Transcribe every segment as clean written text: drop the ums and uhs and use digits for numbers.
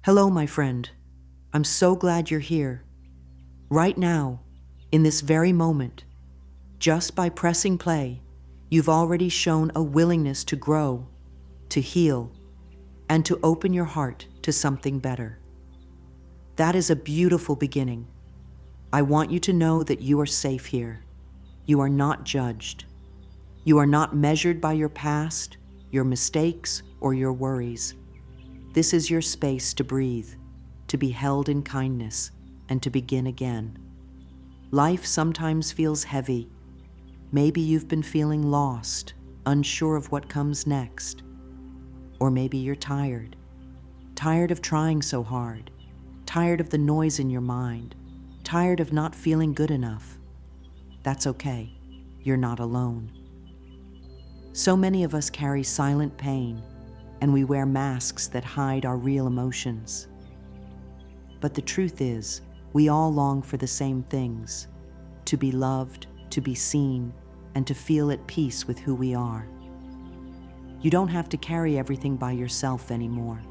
Hello, my friend. I'm so glad you're here. Right now, in this very moment, just by pressing play, you've already shown a willingness to grow, to heal, and to open your heart to something better. That is a beautiful beginning. I want you to know that you are safe here. You are not judged. You are not measured by your past, your mistakes, or your worries. This is your space to breathe, to be held in kindness, and to begin again. Life sometimes feels heavy. Maybe you've been feeling lost, unsure of what comes next. Or maybe you're tired of trying so hard, tired of the noise in your mind, tired of not feeling good enough. That's okay. You're not alone. So many of us carry silent pain, and we wear masks that hide our real emotions. But the truth is, we all long for the same things: to be loved, to be seen, and to feel at peace with who we are. You don't have to carry everything by yourself anymore.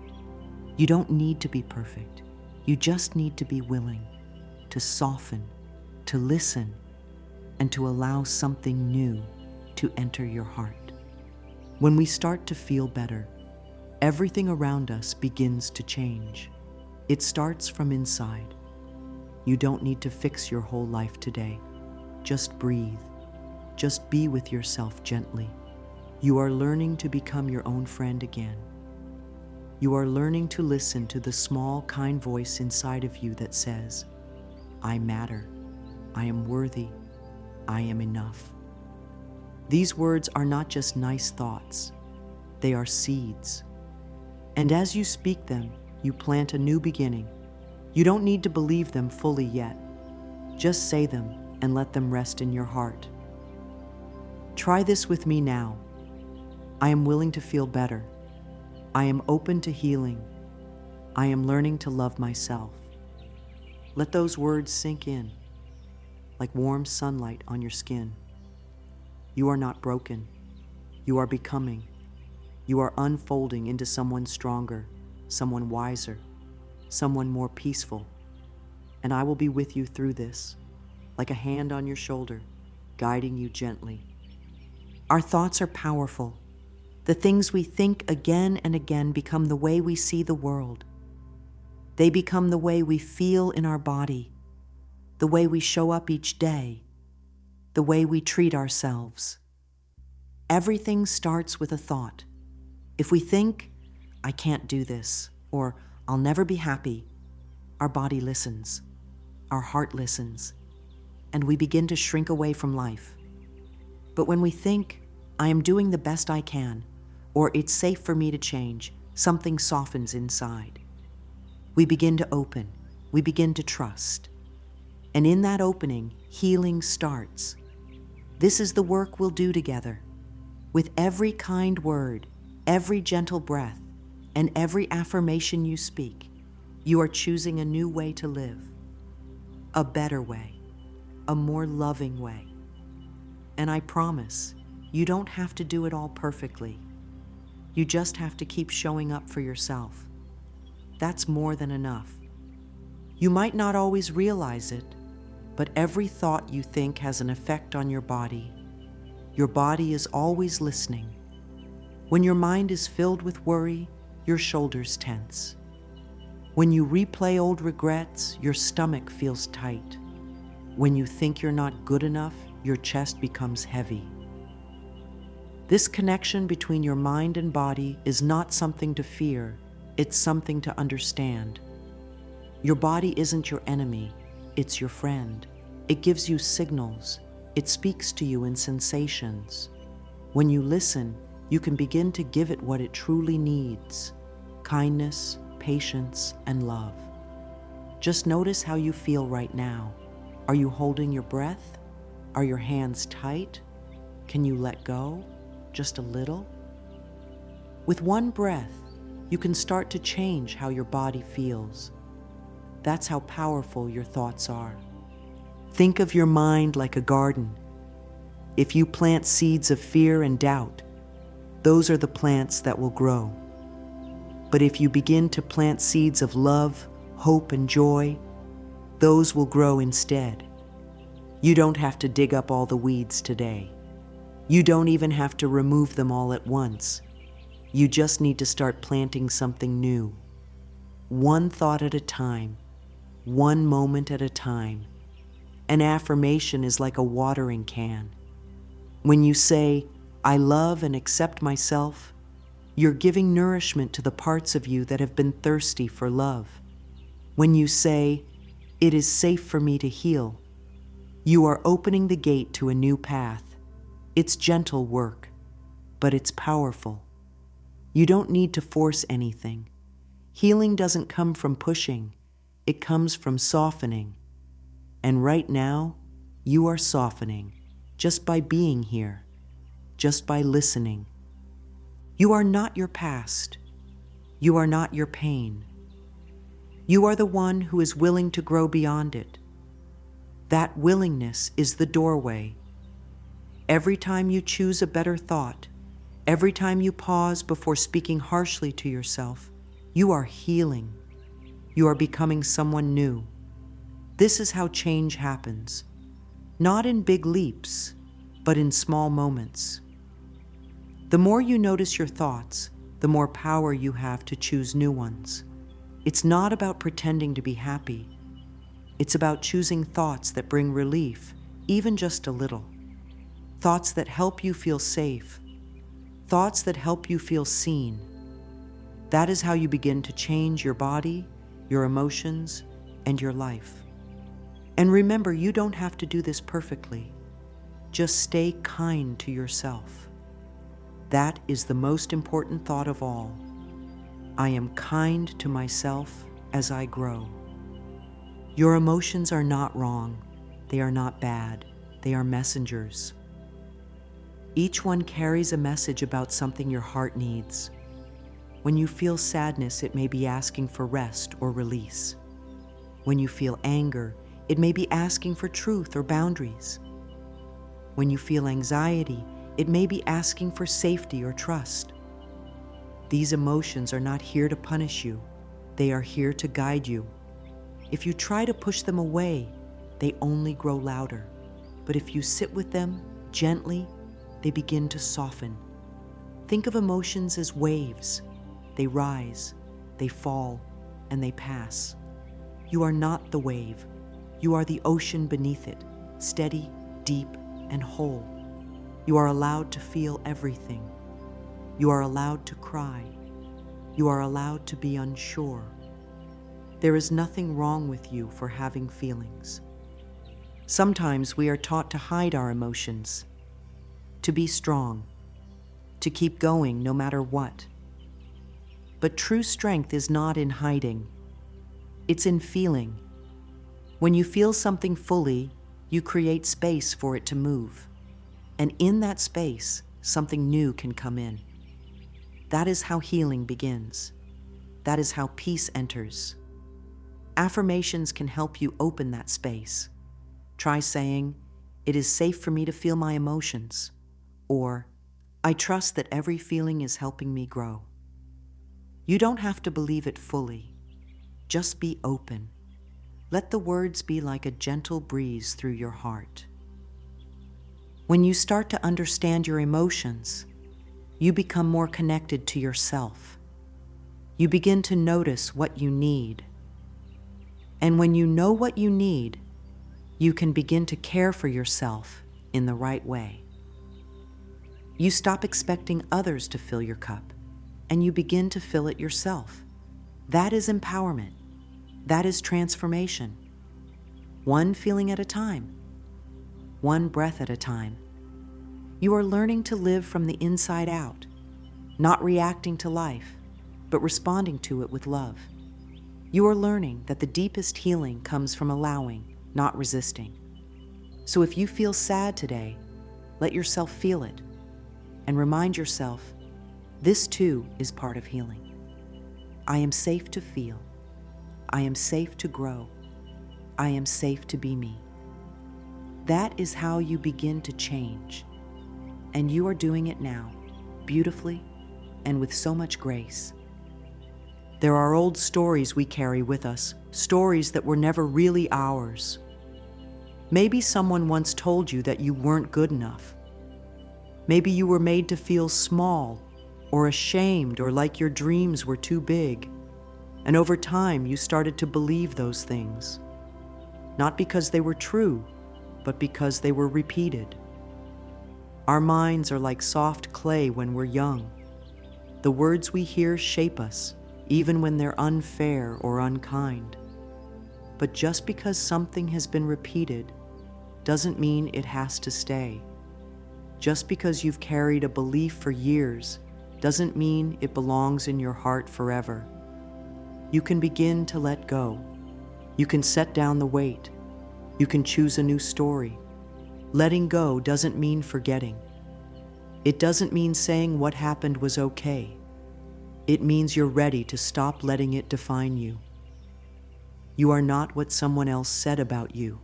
You don't need to be perfect. You just need to be willing to soften, to listen, and to allow something new to enter your heart. When we start to feel better, everything around us begins to change. It starts from inside. You don't need to fix your whole life today. Just breathe. Just be with yourself gently. You are learning to become your own friend again. You are learning to listen to the small, kind voice inside of you that says, I matter. I am worthy. I am enough. These words are not just nice thoughts. They are seeds. And as you speak them, you plant a new beginning. You don't need to believe them fully yet. Just say them and let them rest in your heart. Try this with me now. I am willing to feel better. I am open to healing. I am learning to love myself. Let those words sink in, like warm sunlight on your skin. You are not broken. You are becoming. You are unfolding into someone stronger, someone wiser, someone more peaceful. And I will be with you through this, like a hand on your shoulder, guiding you gently. Our thoughts are powerful. The things we think again and again become the way we see the world. They become the way we feel in our body, the way we show up each day, the way we treat ourselves. Everything starts with a thought. If we think, I can't do this, or I'll never be happy, our body listens, our heart listens, and we begin to shrink away from life. But when we think, I am doing the best I can, or it's safe for me to change, something softens inside. We begin to open, we begin to trust. And in that opening, healing starts. This is the work we'll do together. With every kind word, every gentle breath, and every affirmation you speak, you are choosing a new way to live. A better way, a more loving way. And I promise, you don't have to do it all perfectly. You just have to keep showing up for yourself. That's more than enough. You might not always realize it, but every thought you think has an effect on your body. Your body is always listening. When your mind is filled with worry, your shoulders tense. When you replay old regrets, your stomach feels tight. When you think you're not good enough, your chest becomes heavy. This connection between your mind and body is not something to fear, it's something to understand. Your body isn't your enemy, it's your friend. It gives you signals, it speaks to you in sensations. When you listen, you can begin to give it what it truly needs: kindness, patience, and love. Just notice how you feel right now. Are you holding your breath? Are your hands tight? Can you let go? Just a little? With one breath, you can start to change how your body feels. That's how powerful your thoughts are. Think of your mind like a garden. If you plant seeds of fear and doubt, those are the plants that will grow. But if you begin to plant seeds of love, hope, and joy, those will grow instead. You don't have to dig up all the weeds today. You don't even have to remove them all at once. You just need to start planting something new. One thought at a time, one moment at a time. An affirmation is like a watering can. When you say, "I love and accept myself," you're giving nourishment to the parts of you that have been thirsty for love. When you say, "It is safe for me to heal," you are opening the gate to a new path. It's gentle work, but it's powerful. You don't need to force anything. Healing doesn't come from pushing, it comes from softening. And right now, you are softening just by being here, just by listening. You are not your past. You are not your pain. You are the one who is willing to grow beyond it. That willingness is the doorway. Every time you choose a better thought, every time you pause before speaking harshly to yourself, you are healing. You are becoming someone new. This is how change happens. Not in big leaps, but in small moments. The more you notice your thoughts, the more power you have to choose new ones. It's not about pretending to be happy. It's about choosing thoughts that bring relief, even just a little. Thoughts that help you feel safe. Thoughts that help you feel seen. That is how you begin to change your body, your emotions, and your life. And remember, you don't have to do this perfectly. Just stay kind to yourself. That is the most important thought of all. I am kind to myself as I grow. Your emotions are not wrong. They are not bad. They are messengers. Each one carries a message about something your heart needs. When you feel sadness, it may be asking for rest or release. When you feel anger, it may be asking for truth or boundaries. When you feel anxiety, it may be asking for safety or trust. These emotions are not here to punish you. They are here to guide you. If you try to push them away, they only grow louder. But if you sit with them gently, they begin to soften. Think of emotions as waves. They rise, they fall, and they pass. You are not the wave. You are the ocean beneath it, steady, deep, and whole. You are allowed to feel everything. You are allowed to cry. You are allowed to be unsure. There is nothing wrong with you for having feelings. Sometimes we are taught to hide our emotions, to be strong, to keep going no matter what. But true strength is not in hiding. It's in feeling. When you feel something fully, you create space for it to move. And in that space, something new can come in. That is how healing begins. That is how peace enters. Affirmations can help you open that space. Try saying, "It is safe for me to feel my emotions," or, "I trust that every feeling is helping me grow." You don't have to believe it fully. Just be open. Let the words be like a gentle breeze through your heart. When you start to understand your emotions, you become more connected to yourself. You begin to notice what you need. And when you know what you need, you can begin to care for yourself in the right way. You stop expecting others to fill your cup, and you begin to fill it yourself. That is empowerment. That is transformation. One feeling at a time. One breath at a time. You are learning to live from the inside out, not reacting to life, but responding to it with love. You are learning that the deepest healing comes from allowing, not resisting. So if you feel sad today, let yourself feel it, and remind yourself, this too is part of healing. I am safe to feel. I am safe to grow. I am safe to be me. That is how you begin to change. And you are doing it now, beautifully and with so much grace. There are old stories we carry with us, stories that were never really ours. Maybe someone once told you that you weren't good enough. Maybe you were made to feel small or ashamed or like your dreams were too big. And over time, you started to believe those things. Not because they were true, but because they were repeated. Our minds are like soft clay when we're young. The words we hear shape us, even when they're unfair or unkind. But just because something has been repeated doesn't mean it has to stay. Just because you've carried a belief for years doesn't mean it belongs in your heart forever. You can begin to let go. You can set down the weight. You can choose a new story. Letting go doesn't mean forgetting. It doesn't mean saying what happened was okay. It means you're ready to stop letting it define you. You are not what someone else said about you.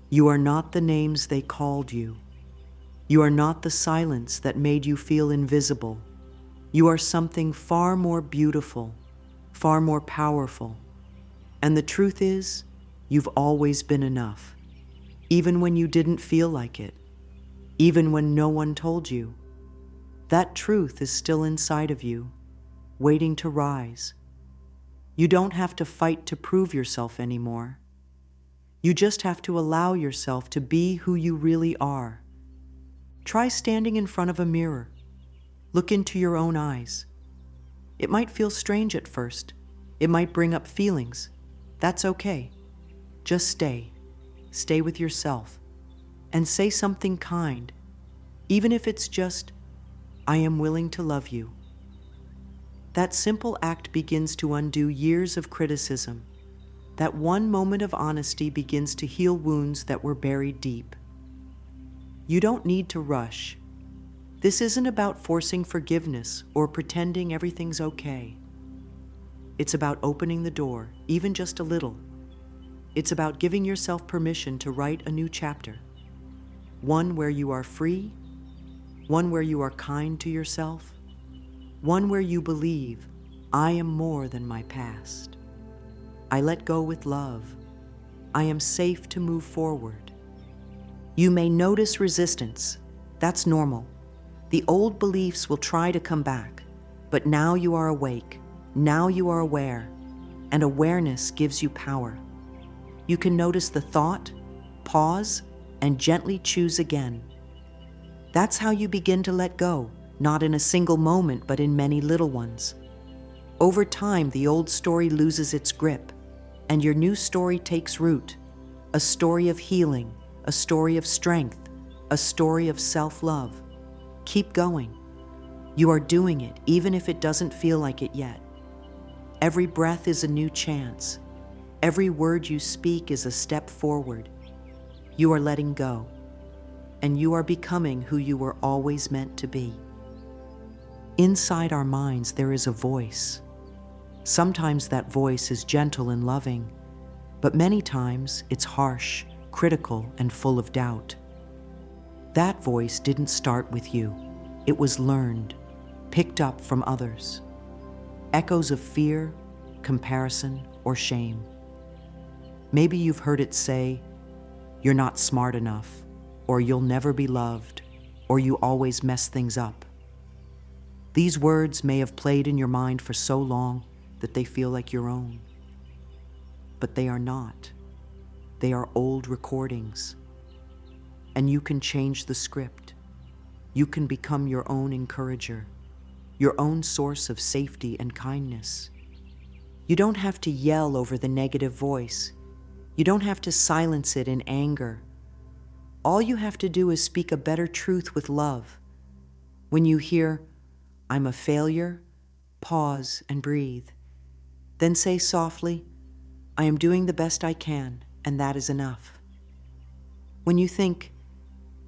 You are not the names they called you. You are not the silence that made you feel invisible. You are something far more beautiful, far more powerful. And the truth is, you've always been enough, even when you didn't feel like it, even when no one told you. That truth is still inside of you, waiting to rise. You don't have to fight to prove yourself anymore. You just have to allow yourself to be who you really are. Try standing in front of a mirror. Look into your own eyes. It might feel strange at first. It might bring up feelings. That's okay. Just stay. Stay with yourself. And say something kind, even if it's just, "I am willing to love you." That simple act begins to undo years of criticism. That one moment of honesty begins to heal wounds that were buried deep. You don't need to rush. This isn't about forcing forgiveness or pretending everything's okay. It's about opening the door, even just a little. It's about giving yourself permission to write a new chapter. One where you are free, one where you are kind to yourself, one where you believe, "I am more than my past. I let go with love. I am safe to move forward." You may notice resistance. That's normal. The old beliefs will try to come back, but now you are awake. Now you are aware, and awareness gives you power. You can notice the thought, pause, and gently choose again. That's how you begin to let go, not in a single moment, but in many little ones. Over time, the old story loses its grip, and your new story takes root. A story of healing, a story of strength, a story of self-love. Keep going. You are doing it, even if it doesn't feel like it yet. Every breath is a new chance. Every word you speak is a step forward. You are letting go, and you are becoming who you were always meant to be. Inside our minds, there is a voice. Sometimes that voice is gentle and loving, but many times it's harsh, critical, and full of doubt. That voice didn't start with you. It was learned, picked up from others. Echoes of fear, comparison, or shame. Maybe you've heard it say, "You're not smart enough," or "You'll never be loved," or "You always mess things up." These words may have played in your mind for so long that they feel like your own. But they are not. They are old recordings. And you can change the script. You can become your own encourager, your own source of safety and kindness. You don't have to yell over the negative voice. You don't have to silence it in anger. All you have to do is speak a better truth with love. When you hear, "I'm a failure," pause and breathe. Then say softly, "I am doing the best I can, and that is enough." When you think,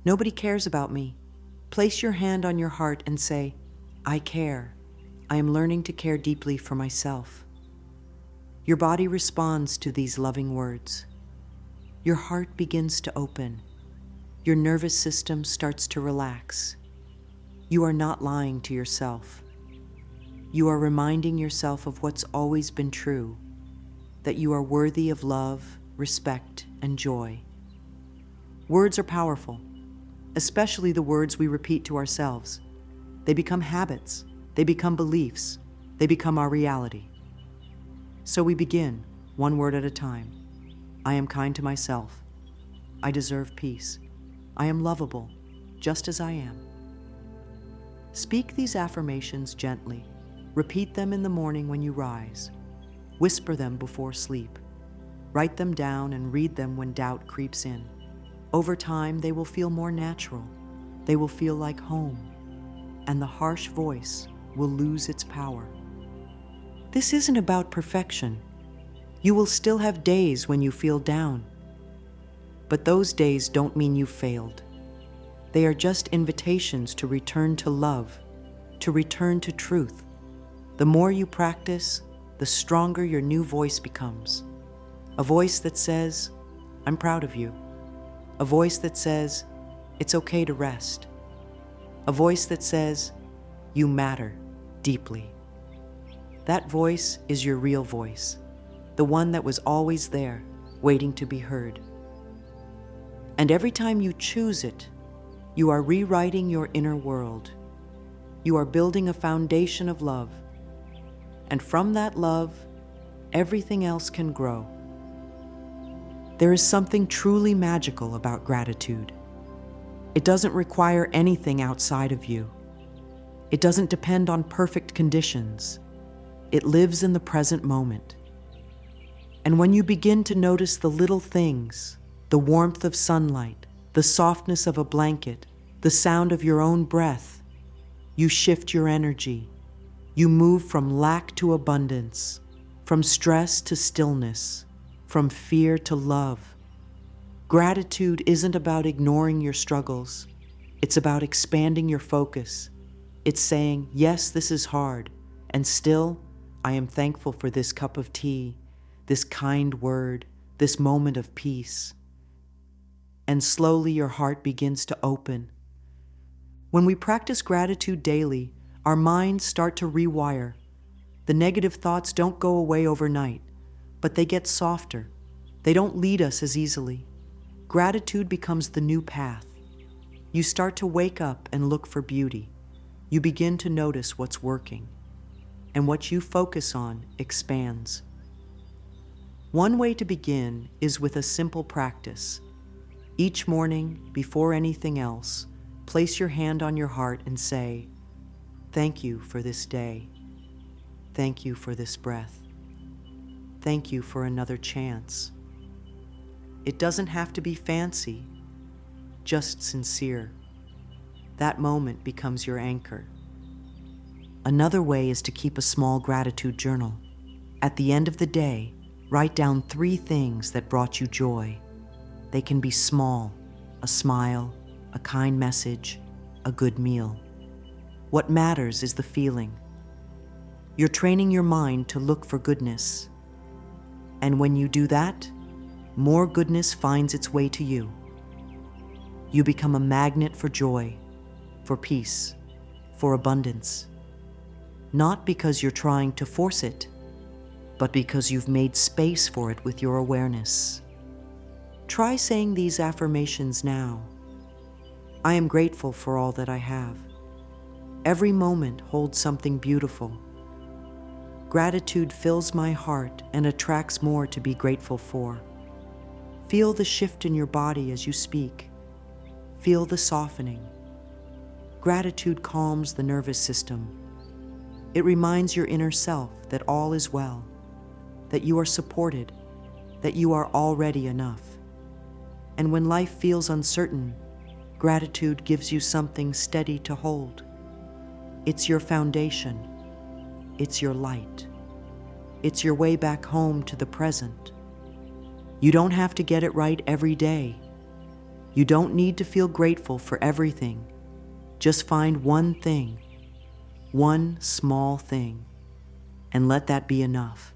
"Nobody cares about me," place your hand on your heart and say, "I care. I am learning to care deeply for myself." Your body responds to these loving words. Your heart begins to open. Your nervous system starts to relax. You are not lying to yourself. you are reminding yourself of what's always been true, that you are worthy of love, respect, and joy. Words are powerful, especially the words we repeat to ourselves. They become habits, they become beliefs, they become our reality. So we begin, one word at a time. I am kind to myself. I deserve peace. I am lovable, just as I am. Speak these affirmations gently. Repeat them in the morning when you rise. Whisper them before sleep. Write them down and read them when doubt creeps in. Over time, they will feel more natural. They will feel like home, and the harsh voice will lose its power. This isn't about perfection. You will still have days when you feel down. But those days don't mean you failed. They are just invitations to return to love, to return to truth. The more you practice, the stronger your new voice becomes. A voice that says, I'm proud of you. A voice that says, it's okay to rest. A voice that says, you matter deeply. That voice is your real voice, the one that was always there, waiting to be heard. And every time you choose it, you are rewriting your inner world. You are building a foundation of love. And from that love, everything else can grow. There is something truly magical about gratitude. It doesn't require anything outside of you. It doesn't depend on perfect conditions. It lives in the present moment. And when you begin to notice the little things, the warmth of sunlight, the softness of a blanket, the sound of your own breath, you shift your energy. You move from lack to abundance, from stress to stillness, from fear to love. Gratitude isn't about ignoring your struggles. It's about expanding your focus. It's saying, yes, this is hard, and still, I am thankful for this cup of tea, this kind word, this moment of peace. And slowly your heart begins to open. When we practice gratitude daily, our minds start to rewire. The negative thoughts don't go away overnight, but they get softer. They don't lead us as easily. Gratitude becomes the new path. You start to wake up and look for beauty. You begin to notice what's working, and what you focus on expands. One way to begin is with a simple practice. Each morning, before anything else, place your hand on your heart and say, thank you for this day. Thank you for this breath. Thank you for another chance. It doesn't have to be fancy, just sincere. That moment becomes your anchor. Another way is to keep a small gratitude journal. At the end of the day, write down 3 things that brought you joy. They can be small: a smile, a kind message, a good meal. What matters is the feeling. You're training your mind to look for goodness. And when you do that, more goodness finds its way to you. You become a magnet for joy, for peace, for abundance. Not because you're trying to force it, but because you've made space for it with your awareness. Try saying these affirmations now. I am grateful for all that I have. Every moment holds something beautiful. Gratitude fills my heart and attracts more to be grateful for. Feel the shift in your body as you speak. Feel the softening. Gratitude calms the nervous system. It reminds your inner self that all is well, that you are supported, that you are already enough. And when life feels uncertain, gratitude gives you something steady to hold. It's your foundation. It's your light. It's your way back home to the present. You don't have to get it right every day. You don't need to feel grateful for everything. Just find one thing, one small thing, and let that be enough.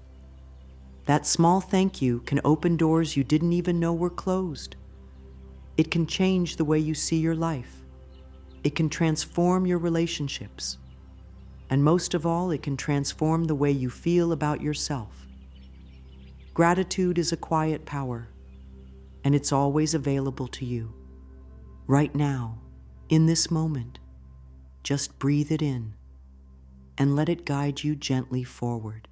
That small thank you can open doors you didn't even know were closed. It can change the way you see your life. It can transform your relationships. And most of all, it can transform the way you feel about yourself. Gratitude is a quiet power, and it's always available to you. Right now, in this moment, just breathe it in and let it guide you gently forward.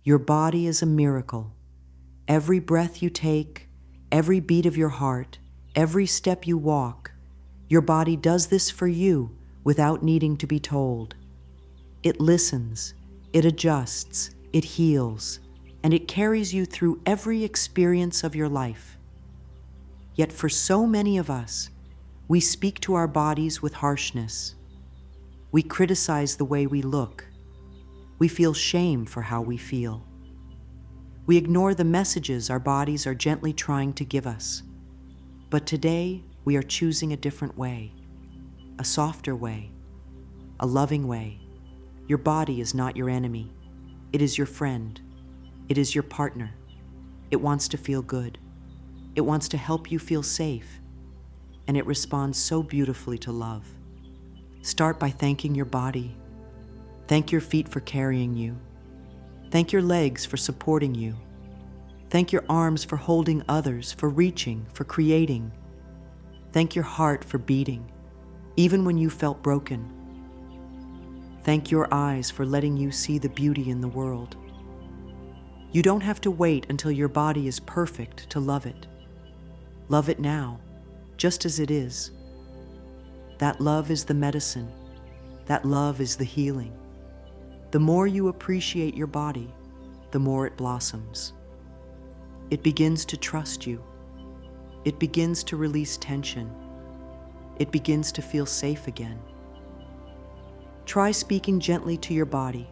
Your body is a miracle. Every breath you take, every beat of your heart, every step you walk, your body does this for you without needing to be told. It listens, it adjusts, it heals, and it carries you through every experience of your life. Yet for so many of us, we speak to our bodies with harshness. We criticize the way we look. We feel shame for how we feel. We ignore the messages our bodies are gently trying to give us. But today, we are choosing a different way, a softer way, a loving way. Your body is not your enemy. It is your friend. It is your partner. It wants to feel good. It wants to help you feel safe. And it responds so beautifully to love. Start by thanking your body. Thank your feet for carrying you. Thank your legs for supporting you. Thank your arms for holding others, for reaching, for creating. Thank your heart for beating, even when you felt broken. Thank your eyes for letting you see the beauty in the world. You don't have to wait until your body is perfect to love it. Love it now, just as it is. That love is the medicine. That love is the healing. The more you appreciate your body, the more it blossoms. It begins to trust you. It begins to release tension. It begins to feel safe again. Try speaking gently to your body.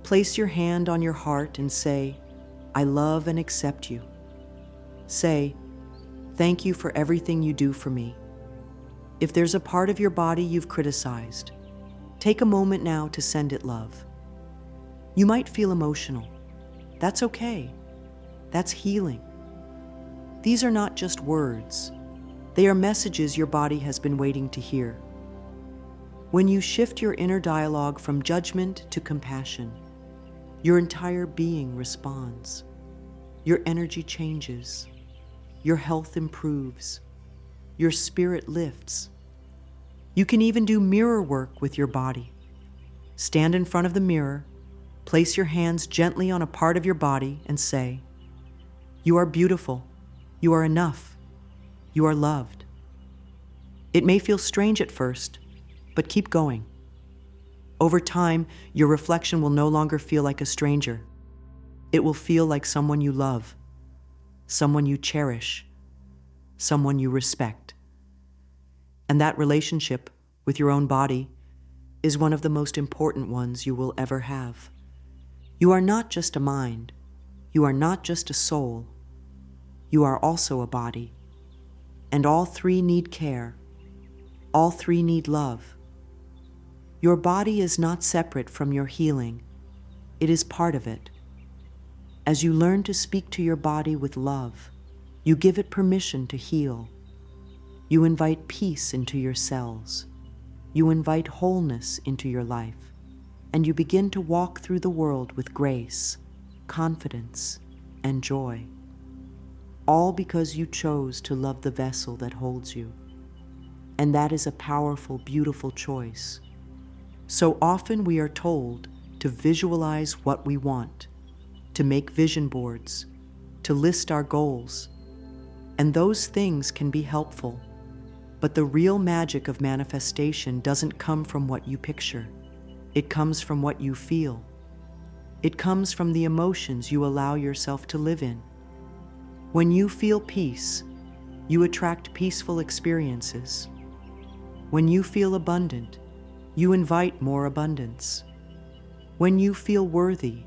Place your hand on your heart and say, "I love and accept you." Say, "Thank you for everything you do for me." If there's a part of your body you've criticized, take a moment now to send it love. You might feel emotional. That's okay. That's healing. These are not just words. They are messages your body has been waiting to hear. When you shift your inner dialogue from judgment to compassion, your entire being responds. Your energy changes. Your health improves. Your spirit lifts. You can even do mirror work with your body. Stand in front of the mirror, place your hands gently on a part of your body and say, "You are beautiful. You are enough. You are loved." It may feel strange at first, but keep going. Over time, your reflection will no longer feel like a stranger. It will feel like someone you love, someone you cherish, someone you respect. And that relationship with your own body is one of the most important ones you will ever have. You are not just a mind. You are not just a soul. You are also a body. And all three need care. All three need love. Your body is not separate from your healing. It is part of it. As you learn to speak to your body with love, you give it permission to heal. You invite peace into your cells. You invite wholeness into your life. And you begin to walk through the world with grace, confidence, and joy. All because you chose to love the vessel that holds you. And that is a powerful, beautiful choice. So often we are told to visualize what we want, to make vision boards, to list our goals. And those things can be helpful. But the real magic of manifestation doesn't come from what you picture. It comes from what you feel. It comes from the emotions you allow yourself to live in. When you feel peace, you attract peaceful experiences. When you feel abundant, you invite more abundance. When you feel worthy,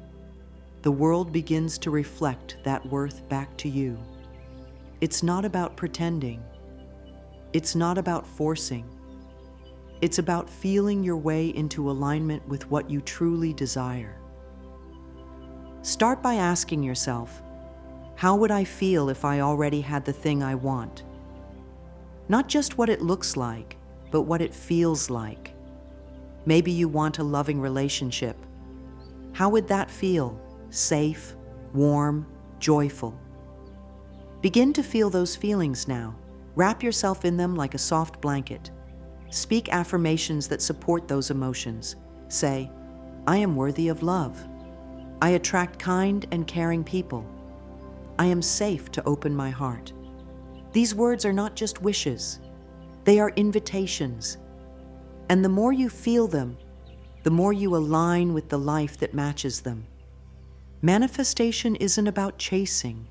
the world begins to reflect that worth back to you. It's not about pretending. It's not about forcing. It's about feeling your way into alignment with what you truly desire. Start by asking yourself, how would I feel if I already had the thing I want? Not just what it looks like, but what it feels like. Maybe you want a loving relationship. How would that feel? Safe, warm, joyful. Begin to feel those feelings now. Wrap yourself in them like a soft blanket. Speak affirmations that support those emotions. Say, I am worthy of love. I attract kind and caring people. I am safe to open my heart. These words are not just wishes. They are invitations. And the more you feel them, the more you align with the life that matches them. Manifestation isn't about chasing.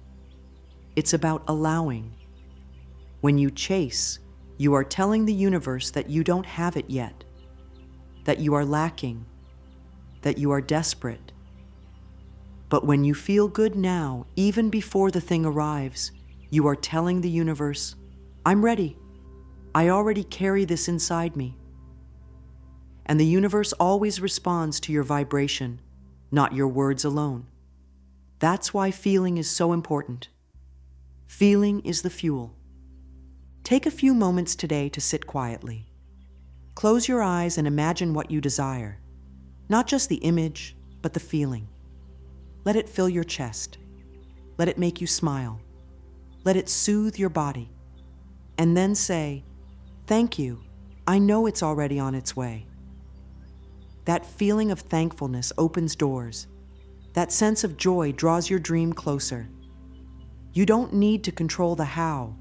It's about allowing. When you chase, you are telling the universe that you don't have it yet, that you are lacking, that you are desperate. But when you feel good now, even before the thing arrives, you are telling the universe, I'm ready. I already carry this inside me. And the universe always responds to your vibration, not your words alone. That's why feeling is so important. Feeling is the fuel. Take a few moments today to sit quietly. Close your eyes and imagine what you desire. Not just the image, but the feeling. Let it fill your chest. Let it make you smile. Let it soothe your body. And then say, thank you. I know it's already on its way. That feeling of thankfulness opens doors. That sense of joy draws your dream closer. You don't need to control the how.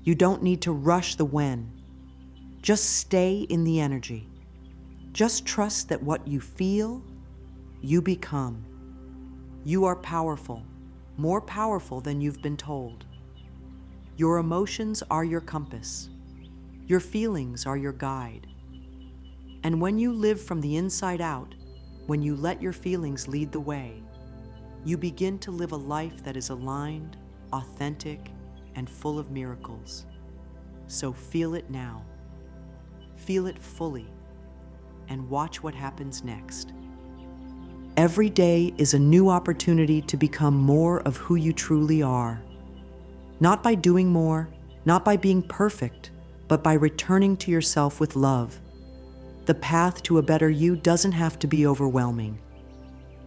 You don't need to rush the when. Just stay in the energy. Just trust that what you feel, you become. You are powerful, more powerful than you've been told. Your emotions are your compass. Your feelings are your guide. And when you live from the inside out, when you let your feelings lead the way, you begin to live a life that is aligned, authentic, and full of miracles. So feel it now. Feel it fully, and watch what happens next. Every day is a new opportunity to become more of who you truly are. Not by doing more, not by being perfect, but by returning to yourself with love. The path to a better you doesn't have to be overwhelming.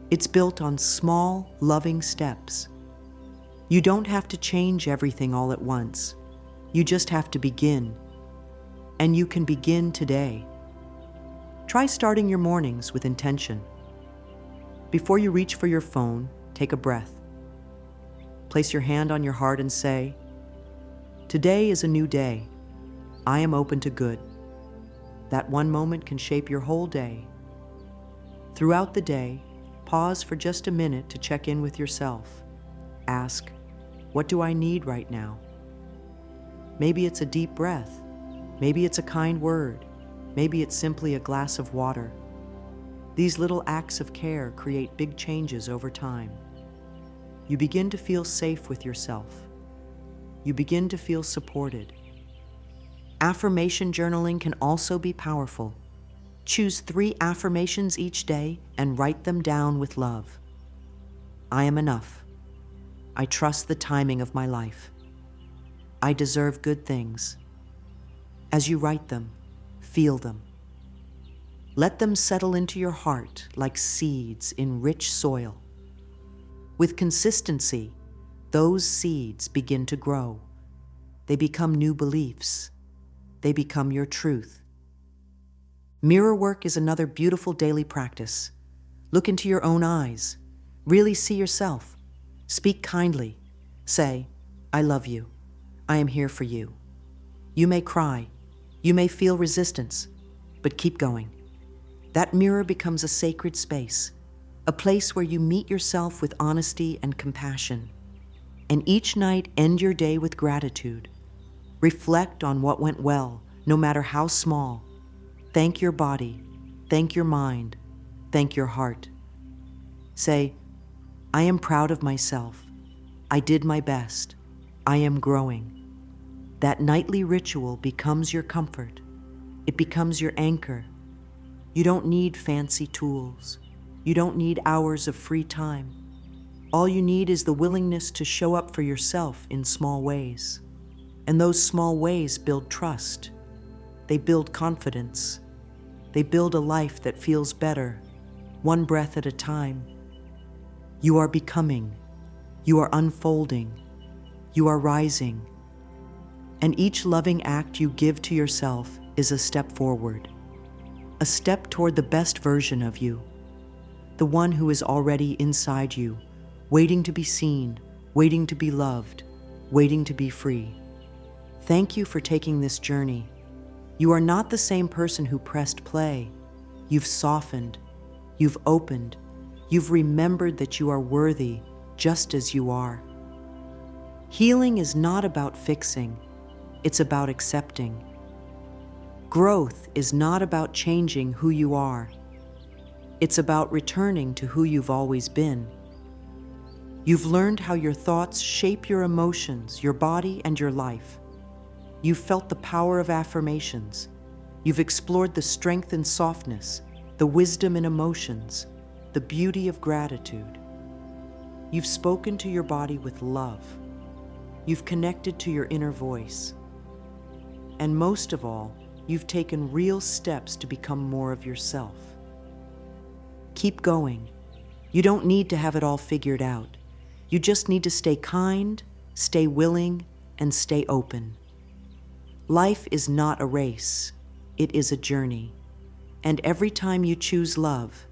It's built on small, loving steps. You don't have to change everything all at once. You just have to begin. And you can begin today. Try starting your mornings with intention. Before you reach for your phone, take a breath. Place your hand on your heart and say, today is a new day. I am open to good. That one moment can shape your whole day. Throughout the day, pause for just a minute to check in with yourself. Ask, what do I need right now? Maybe it's a deep breath. Maybe it's a kind word. Maybe it's simply a glass of water. These little acts of care create big changes over time. You begin to feel safe with yourself. You begin to feel supported. Affirmation journaling can also be powerful. Choose 3 affirmations each day and write them down with love. I am enough. I trust the timing of my life. I deserve good things. As you write them, feel them. Let them settle into your heart like seeds in rich soil. With consistency, those seeds begin to grow. They become new beliefs. They become your truth. Mirror work is another beautiful daily practice. Look into your own eyes. Really see yourself. Speak kindly. Say, I love you. I am here for you. You may cry. You may feel resistance, but keep going. That mirror becomes a sacred space, a place where you meet yourself with honesty and compassion. And each night, end your day with gratitude. Reflect on what went well, no matter how small. Thank your body. Thank your mind. Thank your heart. Say, I am proud of myself. I did my best. I am growing. That nightly ritual becomes your comfort. It becomes your anchor. You don't need fancy tools. You don't need hours of free time. All you need is the willingness to show up for yourself in small ways. And those small ways build trust. They build confidence. They build a life that feels better, one breath at a time. You are becoming. You are unfolding. You are rising. And each loving act you give to yourself is a step forward, a step toward the best version of you, the one who is already inside you, waiting to be seen, waiting to be loved, waiting to be free. Thank you for taking this journey. You are not the same person who pressed play. You've softened, you've opened, you've remembered that you are worthy just as you are. Healing is not about fixing, it's about accepting. Growth is not about changing who you are. It's about returning to who you've always been. You've learned how your thoughts shape your emotions, your body, and your life. You've felt the power of affirmations. You've explored the strength in softness, the wisdom in emotions, the beauty of gratitude. You've spoken to your body with love. You've connected to your inner voice. And most of all, you've taken real steps to become more of yourself. Keep going. You don't need to have it all figured out. You just need to stay kind, stay willing, and stay open. Life is not a race. It is a journey. And every time you choose love,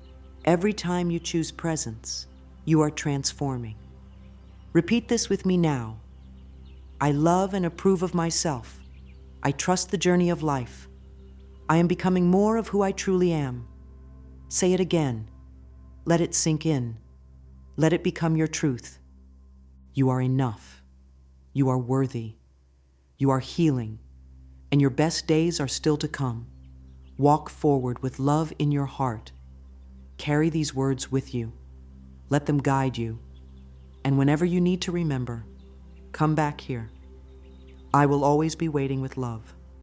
every time you choose presence, you are transforming. Repeat this with me now. I love and approve of myself. I trust the journey of life. I am becoming more of who I truly am. Say it again. Let it sink in. Let it become your truth. You are enough. You are worthy. You are healing. And your best days are still to come. Walk forward with love in your heart. Carry these words with you. Let them guide you. And whenever you need to remember, come back here. I will always be waiting with love.